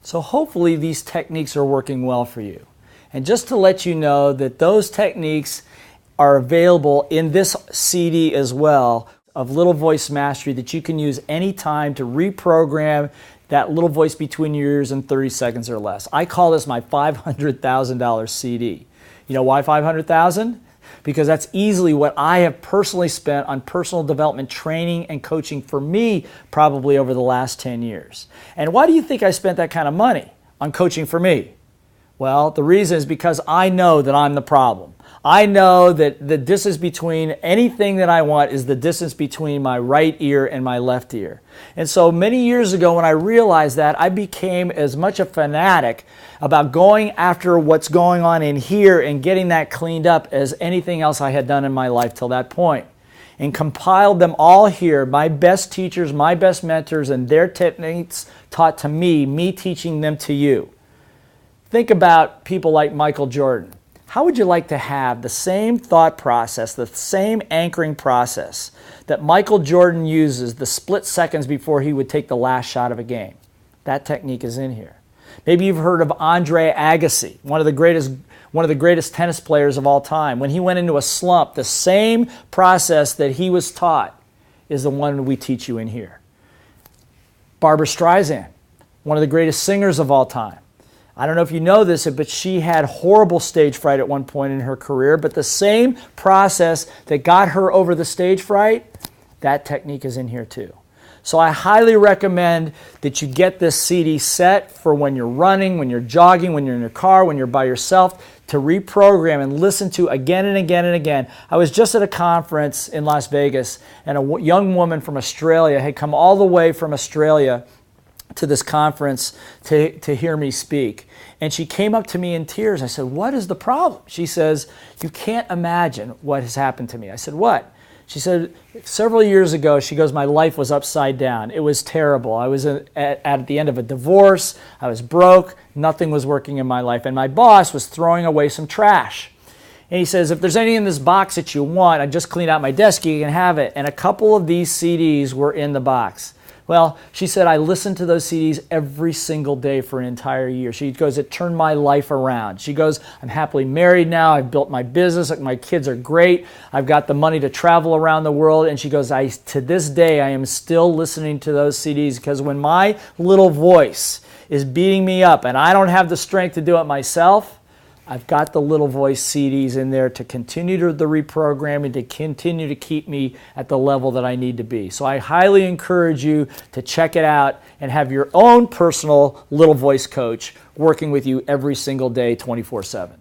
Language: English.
So hopefully these techniques are working well for you. And just to let you know that those techniques are available in this CD as well of Little Voice Mastery that you can use anytime to reprogram that little voice between your ears in 30 seconds or less. I call this my $500,000 CD. You know why 500,000? Because that's easily what I have personally spent on personal development training and coaching for me probably over the last 10 years. And why do you think I spent that kind of money on coaching for me? Well, the reason is because I know that I'm the problem. I know that the distance between anything that I want is the distance between my right ear and my left ear. And so many years ago when I realized that, I became as much a fanatic about going after what's going on in here and getting that cleaned up as anything else I had done in my life till that point. And compiled them all here, my best teachers, my best mentors, and their techniques taught to me teaching them to you. Think about people like Michael Jordan. How would you like to have the same thought process, the same anchoring process that Michael Jordan uses the split seconds before he would take the last shot of a game? That technique is in here. Maybe you've heard of Andre Agassi, one of the greatest tennis players of all time. When he went into a slump, the same process that he was taught is the one we teach you in here. Barbra Streisand, one of the greatest singers of all time. I don't know if you know this, but she had horrible stage fright at one point in her career, but the same process that got her over the stage fright, that technique is in here too. So I highly recommend that you get this CD set for when you're running, when you're jogging, when you're in your car, when you're by yourself, to reprogram and listen to again and again and again. I was just at a conference in Las Vegas, and a young woman from Australia had come all the way from Australia to this conference to hear me speak. And she came up to me in tears. I said, "What is the problem?" She says, "You can't imagine what has happened to me." I said, "What?" She said, several years ago, she goes, "My life was upside down. It was terrible. I was at the end of a divorce. I was broke. Nothing was working in my life. And my boss was throwing away some trash." And he says, "If there's any in this box that you want, I just cleaned out my desk, you can have it." And a couple of these CDs were in the box. Well, she said, "I listened to those CDs every single day for an entire year." She goes, "It turned my life around." She goes, "I'm happily married now. I've built my business. My kids are great. I've got the money to travel around the world." And she goes, "To this day, I am still listening to those CDs because when my little voice is beating me up and I don't have the strength to do it myself, I've got the Little Voice CDs in there to continue the reprogramming, to continue to keep me at the level that I need to be." So I highly encourage you to check it out and have your own personal Little Voice coach working with you every single day, 24/7.